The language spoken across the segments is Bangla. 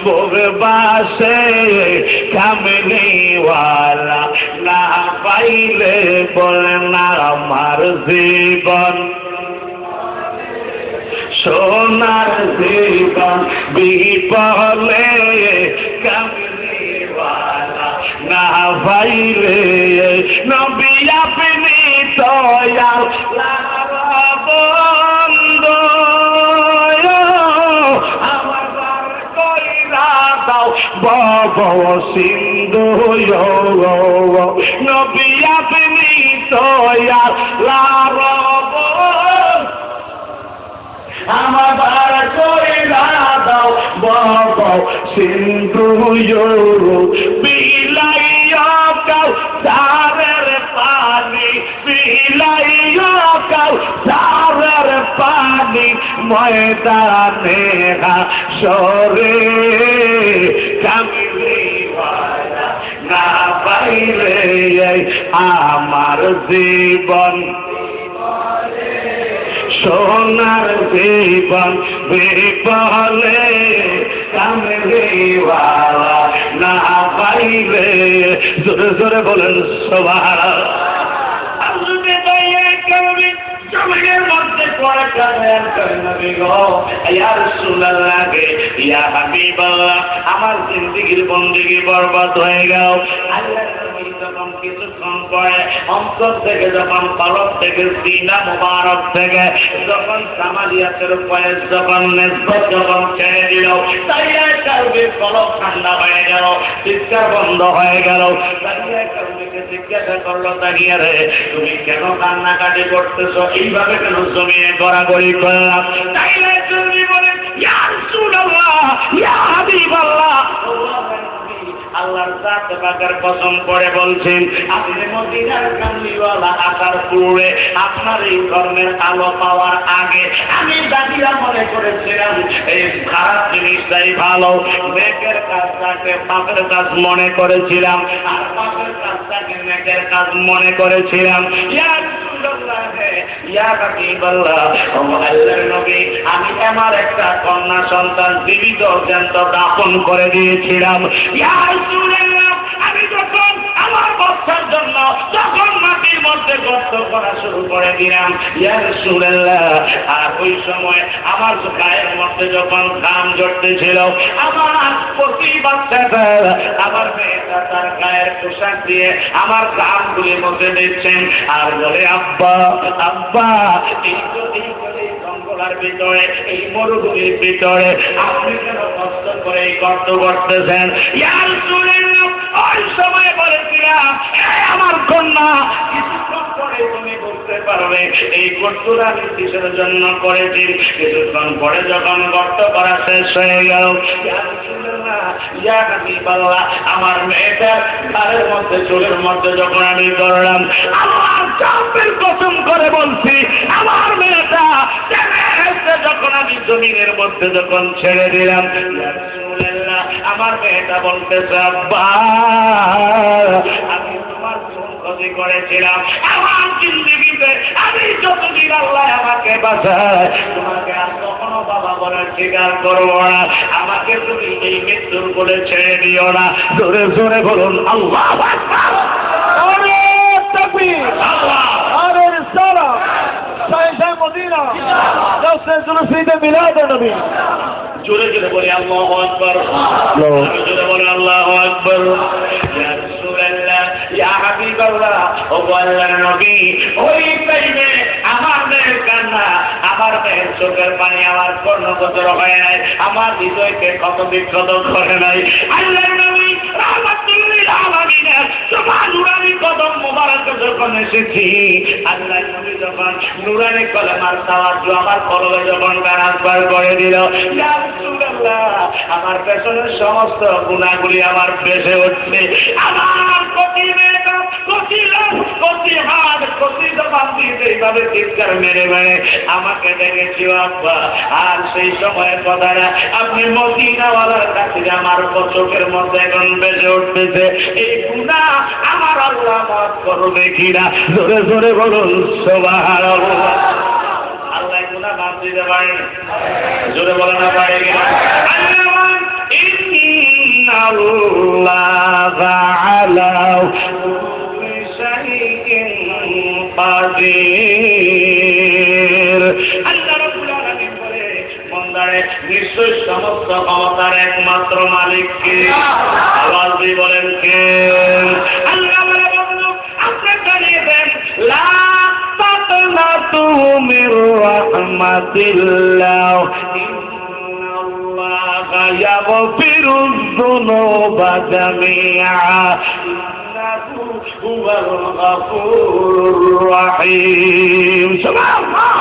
পূর্বাসে কামলিওয়ালা না পাইলে বলে না আমার জীবন সোনার জীবন বিপলে কামলিওয়ালা না পাইলে নবী আপনি দয়াল বন্ধু আমার কইরা দাও বাবা সিন্ধু নবী আপনি দয়াল আমার কইরা দাও বাবা সিন্ধু বিলাইয়া কাউ সারের পানি বিলাইয়া কাউ সারের পানি ময়দানে হাসরে কামলিওয়ালা না পাইলে আমার জীবন সোনার জীবন বিপলে কামলিওয়ালা না পাইলে জোরে জোরে বলেন সুবহানাল্লাহ। জমিনের মধ্যে পড়ে কাঁদেন নবী গো ইয়া রাসূলুল্লাহ ইয়া হাবিবাল্লাহ আমার জিন্দেগীর বন্দেগী বরবাদ হয়ে গেল। আল্লাহর নবী যখন কিছুক্ষণ পরে অন্তর থেকে যখন কলব থেকে সিনা মুবারক থেকে যখন সামালিয়াতের পয়েস যখন নিসবত যখন ছেড়ে দিল তাইয়া কালবে কলব ঠান্ডা হয়ে গেল, চিৎকার বন্ধ হয়ে গেল। তাইয়া কালবেকে জিজ্ঞাসা করলো তাকিয়ে রে তুমি কেন কান্নাকাটি করতেছো, এইভাবে কেন জমিনে গড়াগড়ি করলাম? তাইলে তুমি বলেন ইয়া রাসূলুল্লাহ ইয়া হাবিবাল্লাহ আল্লাহর জাত পাকের কসম করে বলছেন আপনি মদিনার কামলিওয়ালা আসার পূর্বে আপনার এই ধর্মের আলো পাওয়ার আগে আমি দাদিরা মনে করেছিলাম এই খারাপ জিনিসটাই ভালো, নেকের কাজটাকে পাপের কাজ মনে করেছিলাম আর পাপের কাজটাকে নেকের কাজ মনে করেছিলাম। আমি আমার একটা কন্যা সন্তান জীবিত জ্যান্ত দাফন করে দিয়েছিলাম। আমি যখন আমার বাচ্চার জন্য যখন মাটির মধ্যে গর্ত করা শুরু করে দিলাম ইয়া রাসূলুল্লাহ, আর ওই সময় আমার গায়ের মধ্যে যখন ঘাম ঝরতেছিল আমার প্রতি বাচ্চাটা আমার মেয়েটা তার গায়ের পোশাক দিয়ে আমার ঘামগুলি মধ্যে দিচ্ছেন আর বলে আব্বা আব্বা এই জঙ্গলের ভিতরে এই মরুভূমির ভিতরে আপনি কেন কষ্ট করে এই গর্ত করতেছেন? ইয়া রাসূলুল্লাহ ওই সময় বলেছিলাম আমার কন্যা কিছুক্ষণ পরে তুমি বুঝতে পারবে এই গর্তটা আমি কিসের জন্য করেছি। কিছুক্ষণ পরে যখন গর্ত করা শেষ হয়ে গেল ইয়া হাবিবাল্লাহ আমার মেয়েটার ঘরের মধ্যে চুলের মধ্যে যখন আমি করলাম আমার জাতের কসম করে বলছি আমার মেয়েটা যখন আমি জমিনের মধ্যে যখন ছেড়ে দিলাম আমার মেয়েটা বলতেছে আব্বা আমি তোমার ক্ষতি করেছিলাম আমার জিন্দেগিতে আমি যতদিন আল্লাহ আমাকে বাঁচায় তোমাকে আর কখনো বাবা বলার স্বীকার করবো না, আমাকে তুমি এই মৃত্যুর করে ছেড়ে দিও না। জোরে জোরে বলুন আল্লাহু আকবার। আরে তাকবীর আল্লাহ আরে রিসালাত সাইয়েদ মদিনা দশে জুলফিতে মিলাদ নবী জোরে জোরে বলে আল্লাহু আকবার, জোরে বলে আল্লাহু আকবার। ইয়া রাসূলুল্লাহ ইয়া হাবিবাল্লাহ ও আল্লাহর নবী ওই টাইমে আমার মেয়ের কান্না আমার মেয়ের চোখের পানি আমার কর্ণগোচর হয় নাই, আমার হৃদয়কে ক্ষত বিক্ষত করে নাই। আল্লাহর নবী রাহমাতুল্লিল আলামিনের তোমার নুরানি কদম মোবারক যখন এসেছি আল্লাহর নবী যখন নুরানি কলমার তাওয়াজ্জু আমার কলবে যখন ট্রান্সফার করে দিল ইয়া রাসূলুল্লাহ আমার পেছনের সমস্ত গুনাহগুলি আমার ভেসে উঠছে, আমার প্রতি মেয়েটা প্রতি লাখ প্রতি হাত প্রতি জবান দিয়ে এইভাবে চিৎকার মেরে মেরে আমাকে ডেকেছিল আব্বা। আর সেই সময়ের কথাটা আপনি মদিনাওয়ালার কাছে আমার চোখের মধ্যে এখন ভেসে উঠতেছে, এই গুনাহ আমার আল্লাহ মাফ করবে কিনা? জোরে জোরে বলুন সুবহানাল্লাহ। আল্লাহ গুনাহ মাফ দিতে পারে, জোরে বলেন না পারে কিনা? আল্লাহ কাদির। আল্লাহ রাব্বুল আলামিন বলে বান্দারে নিশ্চয় সমস্ত ক্ষমতার একমাত্র মালিক কে? আওয়াজ দিয়ে বলেন কে? আল্লাহ বলে বন্ধু আপনি জানিয়ে দেন লা তাকনাতু মির রাহমাতিল্লাহ ইন্নাল্লাহা ইয়াগফিরুয যুনুবা জামিআ ইন্নাহু হুয়াল গফুরুর রহিম। সুবহানাল্লাহ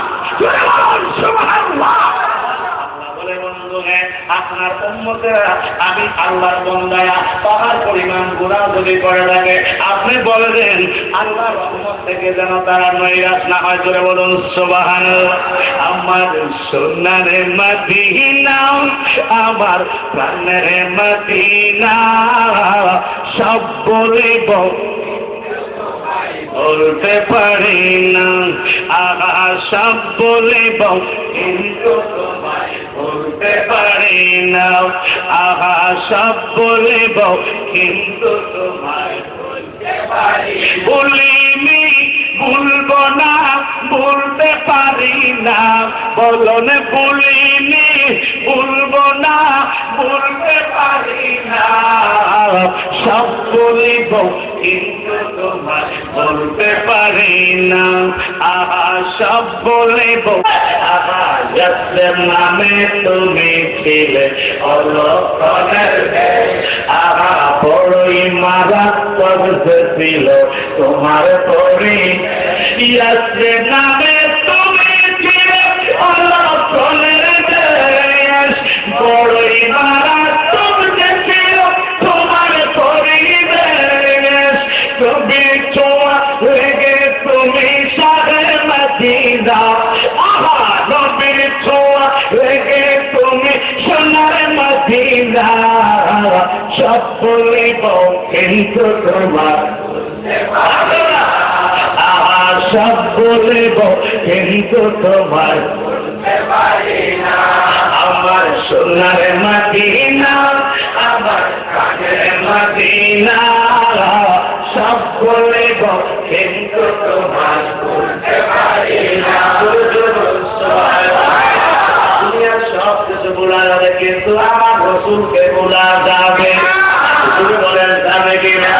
সুবহানাল্লাহ। আপনার উম্মতেরা আমি আল্লাহর বান্দায়া তাহার পরিমাণ গুনাহ যদি করে থাকে আপনি বলে দেন আল্লাহর রহমত থেকে যেন তারা নৈরাশ না হয়। জোরে বলুন সুবহানাল্লাহ। আমার সোনারে মদিনা আমার প্রাণের মদিনা সব বলিব বলতে পারি না আহা সব বলিব কিন্তু তোমায় বলতে পারি না আহা সব বলিব কিন্তু তোমায় বলতে পারি বলিনি বলবো না বলতে পারি না বলুন বলিনি বলবো না বলতে পারি না সব বলিব কিন্তু তোমায় বলতে পারি না আহা সব বলিব আহা যাদের নামে তুমি ছিলে অলক্ষণের আহা বড়ই মারাত্মক ছিল তোমার পরি ইয়াসের নামে তুমি ছিলে অলক্ষণের বড়ই মারাত্মক ছিল তোমার পরিবেশ কবি ছোঁয়া লেগে তুমি সাগর মদিনা আহা নবীর ছোঁয়া লেগে তুমি সোনার মদিনা সব বলিব কিন্তু তোমার আহা সব বলিব কিন্তু তোমার আমার সোনার মদিনা আমার প্রাণের মদিনা সব বলিব কিন্তু তোমার বলতে পারি না। দুনিয়ার সব কিছু বলা যাবে কিন্তু আমার রসুলকে বলা যাবে বলেন যাবে কিনা?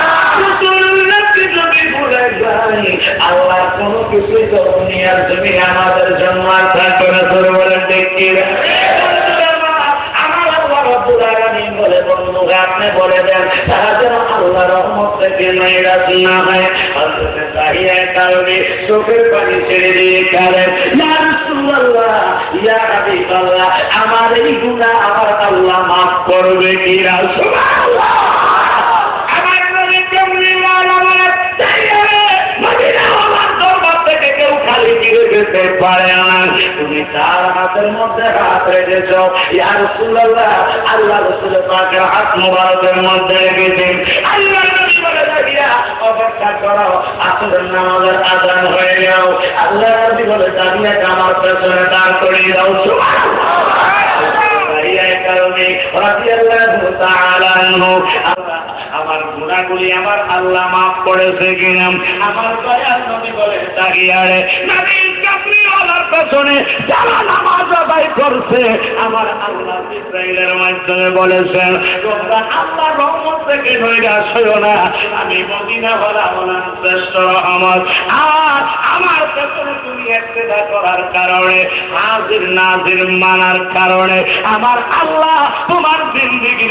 যদি ভুলে যাই আল্লাহ কোনো কিছু তো দুনিয়ার জমি আমাদের জন্য আর থাকবে না। তোর বলেন দেখি বলে বন্ধুকে আপনি বলে দেন তারা যেন আল্লাহ রহমত থেকে নৈরাশ না হয়। কারণে চোখের পানি ছেড়ে দিয়ে গেলেন ইয়া রাসূলুল্লাহ ইয়া হাবিবাল্লাহ আমার এই গুনাহ আমার আল্লাহ মাফ করবে কি? সুবহানাল্লাহ। আমার নবী কামলিওয়ালা বলে মদিনা আমার দরবার থেকে কেউ খালি ফিরে যেতে পারে না। তুমি তার হাতের মধ্যে হাত রেখেছ ইয়া রাসূলুল্লাহ আল্লাহ রাসূল পাকের হাত মোবারকের মধ্যে রেখেছেন। আল্লাহ নবী বলে দাঁড়িয়ে অপেক্ষা করো আসরের নামাজের আযান হয়ে যাও। আল্লাহ নবী বলে দাঁড়িয়ে আমার পেছনে দাঁড় করিয়ে দাও। সুবহানাল্লাহ। এই কারণে রাদিয়াল্লাহু তাআলা আনহু আমার গুনাহগুলি আমার আল্লাহ মাফ করেছে কিনা আমার দয়াল নবী বলে তাকিয়ারে নবী কামলিওয়ালার পেছনে যারা নামাজ আদায় করছে আমার আল্লাহ জিবরাইলের মাধ্যমে বলেছেন তোমরা আল্লাহর রহমত থেকে নৈরাশ হইও না। আমি মদিনাওয়ালা হলাম শ্রেষ্ঠ রহমত। আর আমার পেছনে তুমি ইক্তেদা করার কারণে হাজির নাজির মানার কারণে আমার আল্লাহ তোমার জিন্দেগি